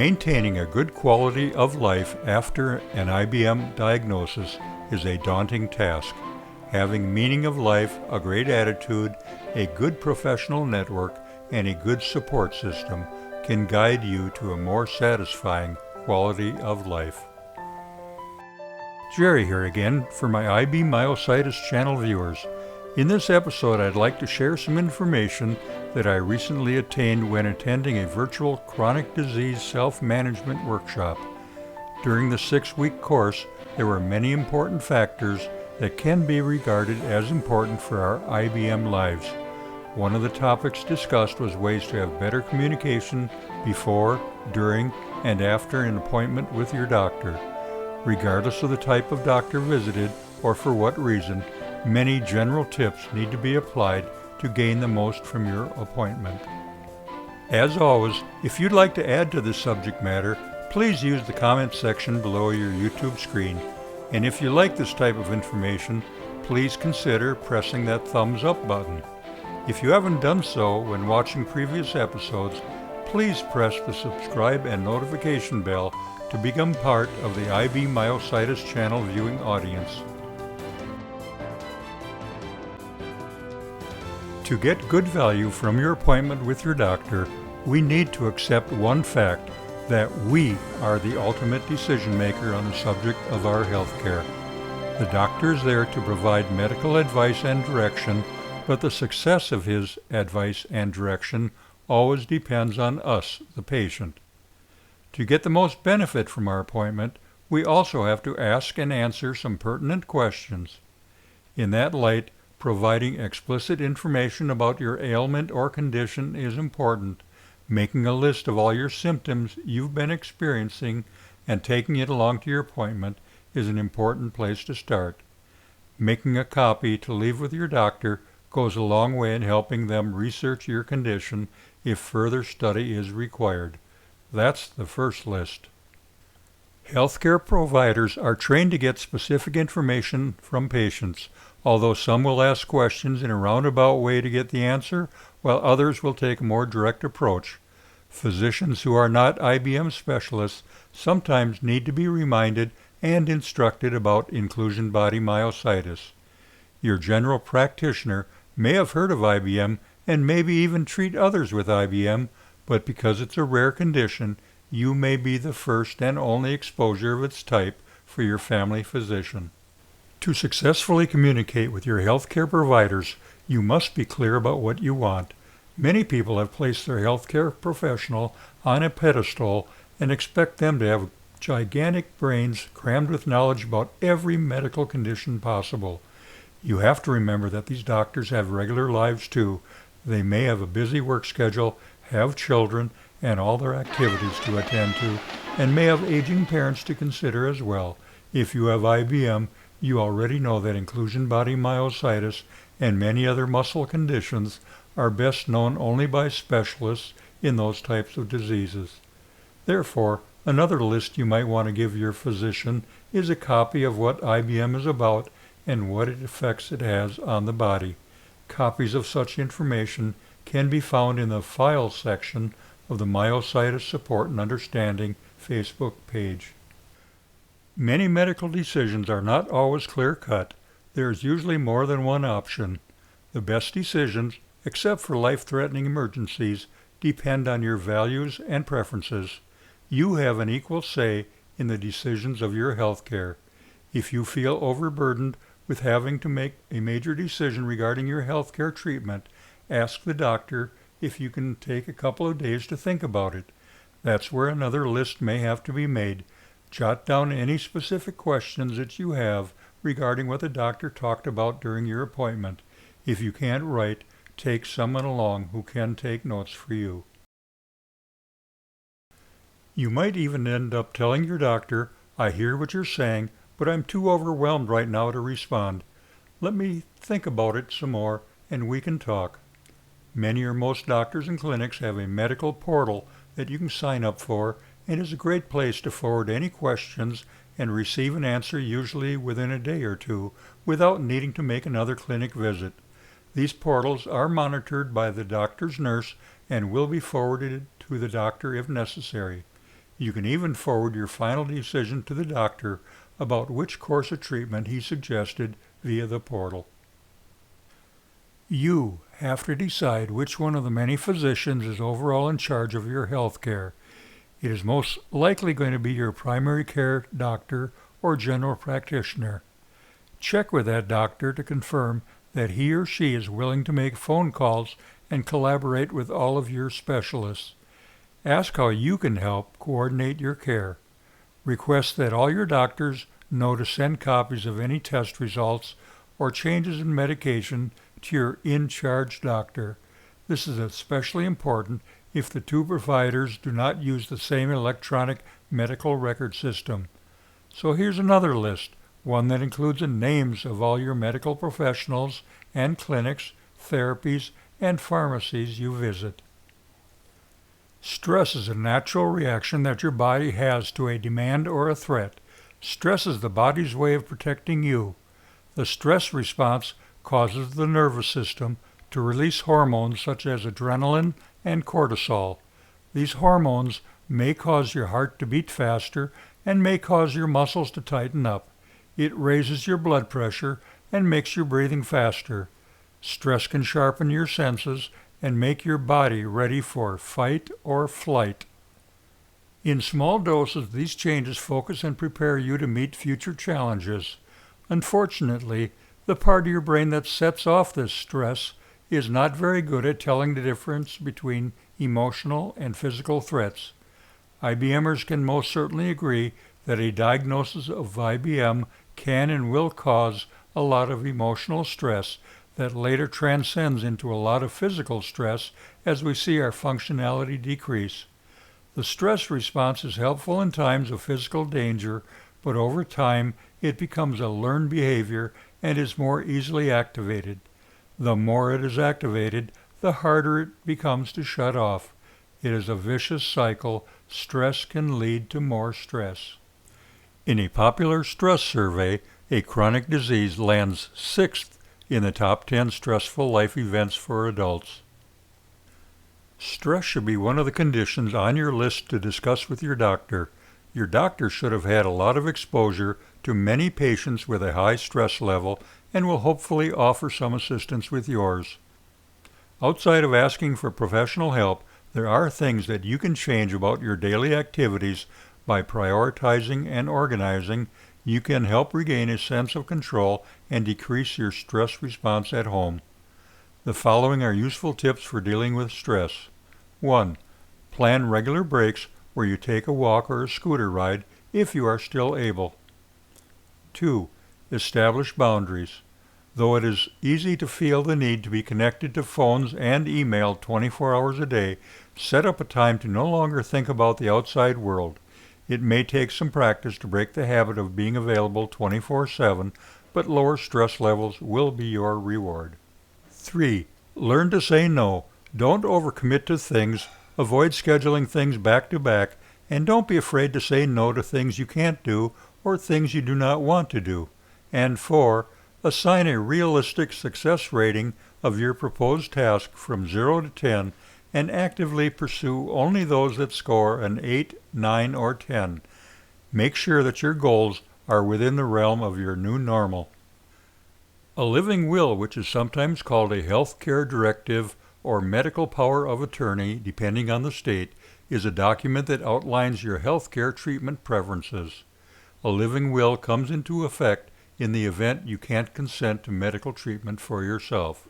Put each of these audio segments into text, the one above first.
Maintaining a good quality of life after an IBM diagnosis is a daunting task. Having meaning of life, a great attitude, a good professional network, and a good support system can guide you to a more satisfying quality of life. Jerry here again for my IB Myositis channel viewers. In this episode, I'd like to share some information that I recently attained when attending a virtual chronic disease self-management workshop. During the 6-week course, there were many important factors that can be regarded as important for our IBM lives. One of the topics discussed was ways to have better communication before, during, and after an appointment with your doctor. Regardless of the type of doctor visited or for what reason, many general tips need to be applied to gain the most from your appointment. As always, if you'd like to add to this subject matter, please use the comment section below your YouTube screen. And if you like this type of information, please consider pressing that thumbs up button. If you haven't done so when watching previous episodes, please press the subscribe and notification bell to become part of the IB Myositis channel viewing audience. To get good value from your appointment with your doctor, we need to accept one fact, that we are the ultimate decision maker on the subject of our health care. The doctor is there to provide medical advice and direction, but the success of his advice and direction always depends on us, the patient. To get the most benefit from our appointment, we also have to ask and answer some pertinent questions. In that light, providing explicit information about your ailment or condition is important. Making a list of all your symptoms you've been experiencing and taking it along to your appointment is an important place to start. Making a copy to leave with your doctor goes a long way in helping them research your condition if further study is required. That's the first list. Healthcare providers are trained to get specific information from patients, although some will ask questions in a roundabout way to get the answer, while others will take a more direct approach. Physicians who are not IBM specialists sometimes need to be reminded and instructed about inclusion body myositis. Your general practitioner may have heard of IBM and maybe even treat others with IBM, but because it's a rare condition, you may be the first and only exposure of its type for your family physician. To successfully communicate with your healthcare providers, you must be clear about what you want. Many people have placed their healthcare professional on a pedestal and expect them to have gigantic brains crammed with knowledge about every medical condition possible. You have to remember that these doctors have regular lives too. They may have a busy work schedule, have children, and all their activities to attend to, and may have aging parents to consider as well. If you have IBM, you already know that inclusion body myositis and many other muscle conditions are best known only by specialists in those types of diseases. Therefore, another list you might want to give your physician is a copy of what IBM is about and what effects it has on the body. Copies of such information can be found in the Files section of the Myositis Support and Understanding Facebook page. Many medical decisions are not always clear-cut. There is usually more than one option. The best decisions, except for life-threatening emergencies, depend on your values and preferences. You have an equal say in the decisions of your health care. If you feel overburdened with having to make a major decision regarding your health care treatment, ask the doctor if you can take a couple of days to think about it. That's where another list may have to be made. Jot down any specific questions that you have regarding what the doctor talked about during your appointment. If you can't write, take someone along who can take notes for you. You might even end up telling your doctor, "I hear what you're saying, but I'm too overwhelmed right now to respond. Let me think about it some more and we can talk." Many or most doctors and clinics have a medical portal that you can sign up for, and is a great place to forward any questions and receive an answer usually within a day or two without needing to make another clinic visit. These portals are monitored by the doctor's nurse and will be forwarded to the doctor if necessary. You can even forward your final decision to the doctor about which course of treatment he suggested via the portal. You have to decide which one of the many physicians is overall in charge of your health care. It is most likely going to be your primary care doctor or general practitioner. Check with that doctor to confirm that he or she is willing to make phone calls and collaborate with all of your specialists. Ask how you can help coordinate your care. Request that all your doctors know to send copies of any test results or changes in medication to your in-charge doctor. This is especially important if the two providers do not use the same electronic medical record system. So here's another list, one that includes the names of all your medical professionals and clinics, therapies, and pharmacies you visit. Stress is a natural reaction that your body has to a demand or a threat. Stress is the body's way of protecting you. The stress response causes the nervous system to release hormones such as adrenaline and cortisol. These hormones may cause your heart to beat faster and may cause your muscles to tighten up. It raises your blood pressure and makes your breathing faster. Stress can sharpen your senses and make your body ready for fight or flight. In small doses, these changes focus and prepare you to meet future challenges. Unfortunately, the part of your brain that sets off this stress is not very good at telling the difference between emotional and physical threats. IBMers can most certainly agree that a diagnosis of IBM can and will cause a lot of emotional stress that later transcends into a lot of physical stress as we see our functionality decrease. The stress response is helpful in times of physical danger, but over time it becomes a learned behavior and is more easily activated. The more it is activated, the harder it becomes to shut off. It is a vicious cycle. Stress can lead to more stress. In a popular stress survey, a chronic disease lands 6th in the top 10 stressful life events for adults. Stress should be one of the conditions on your list to discuss with your doctor. Your doctor should have had a lot of exposure to many patients with a high stress level and will hopefully offer some assistance with yours. Outside of asking for professional help, there are things that you can change about your daily activities by prioritizing and organizing. You can help regain a sense of control and decrease your stress response at home. The following are useful tips for dealing with stress. 1. Plan regular breaks where you take a walk or a scooter ride if you are still able. 2. Establish boundaries. Though it is easy to feel the need to be connected to phones and email 24 hours a day, set up a time to no longer think about the outside world. It may take some practice to break the habit of being available 24/7, but lower stress levels will be your reward. 3. Learn to say no. Don't overcommit to things. Avoid scheduling things back to back, and don't be afraid to say no to things you can't do or things you do not want to do. And 4. Assign a realistic success rating of your proposed task from 0 to 10 and actively pursue only those that score an 8, 9, or 10. Make sure that your goals are within the realm of your new normal. A living will, which is sometimes called a health care directive or medical power of attorney, depending on the state, is a document that outlines your health care treatment preferences. A living will comes into effect in the event you can't consent to medical treatment for yourself.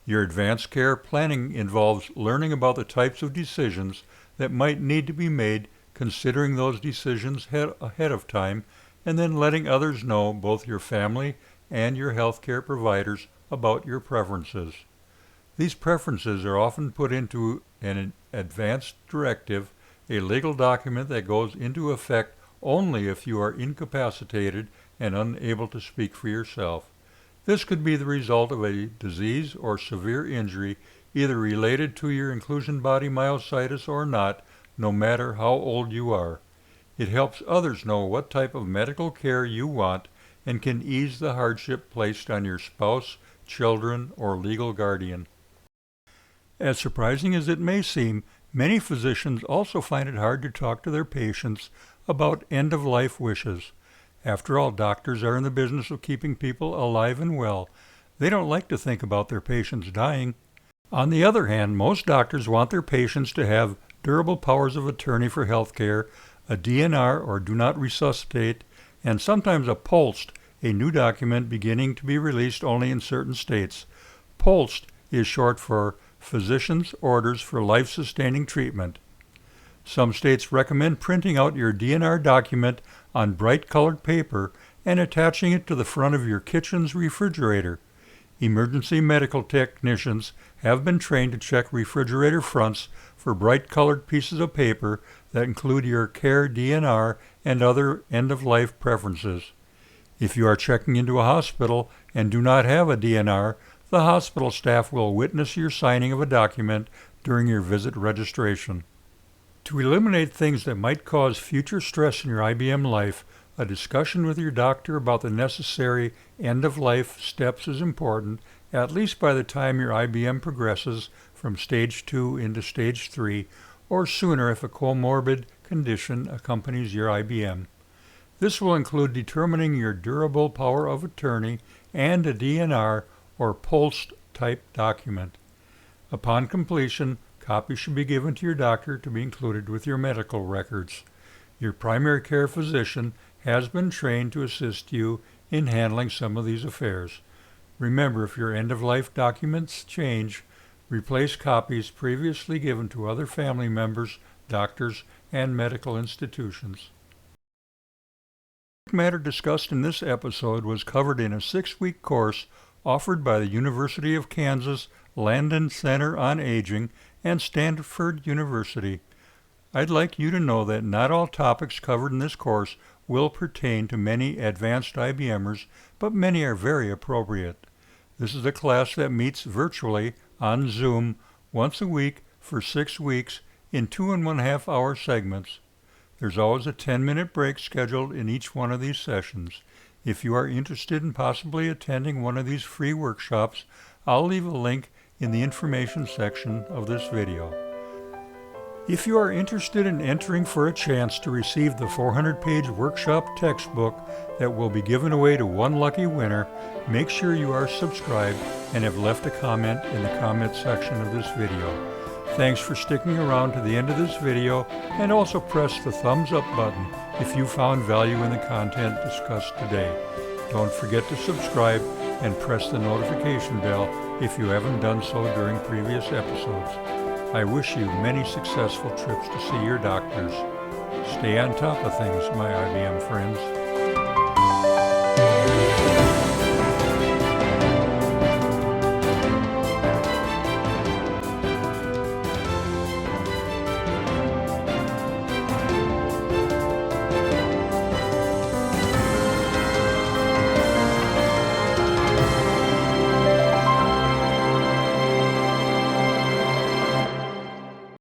Your advanced care planning involves learning about the types of decisions that might need to be made, considering those decisions ahead of time, and then letting others know, both your family and your healthcare providers, about your preferences. These preferences are often put into an advanced directive, a legal document that goes into effect only if you are incapacitated and unable to speak for yourself. This could be the result of a disease or severe injury, either related to your inclusion body myositis or not, no matter how old you are. It helps others know what type of medical care you want and can ease the hardship placed on your spouse, children, or legal guardian. As surprising as it may seem, Many physicians also find it hard to talk to their patients about end-of-life wishes. After all, doctors are in the business of keeping people alive and well. They don't like to think about their patients dying. On the other hand, most doctors want their patients to have durable powers of attorney for health care, a DNR or do not resuscitate, and sometimes a POLST, a new document beginning to be released only in certain states. POLST is short for Physician's Orders for Life-Sustaining Treatment. Some states recommend printing out your DNR document on bright-colored paper and attaching it to the front of your kitchen's refrigerator. Emergency medical technicians have been trained to check refrigerator fronts for bright-colored pieces of paper that include your care DNR and other end-of-life preferences. If you are checking into a hospital and do not have a DNR, the hospital staff will witness your signing of a document during your visit registration. To eliminate things that might cause future stress in your IBM life, a discussion with your doctor about the necessary end-of-life steps is important, at least by the time your IBM progresses from stage 2 into stage 3, or sooner if a comorbid condition accompanies your IBM. This will include determining your durable power of attorney and a DNR or POLST type document. Upon completion, copies should be given to your doctor to be included with your medical records. Your primary care physician has been trained to assist you in handling some of these affairs. Remember, if your end-of-life documents change, replace copies previously given to other family members, doctors, and medical institutions. The matter discussed in this episode was covered in a 6-week course offered by the University of Kansas Landon Center on Aging and Stanford University. I'd like you to know that not all topics covered in this course will pertain to many advanced IBMers, but many are very appropriate. This is a class that meets virtually on Zoom once a week for 6 weeks in 2.5 hour segments. There's always a 10-minute break scheduled in each one of these sessions. If you are interested in possibly attending one of these free workshops, I'll leave a link in the information section of this video. If you are interested in entering for a chance to receive the 400-page workshop textbook that will be given away to one lucky winner, make sure you are subscribed and have left a comment in the comment section of this video. Thanks for sticking around to the end of this video, and also press the thumbs up button if you found value in the content discussed today. Don't forget to subscribe and press the notification bell if you haven't done so during previous episodes. I wish you many successful trips to see your doctors. Stay on top of things, my IBM friends.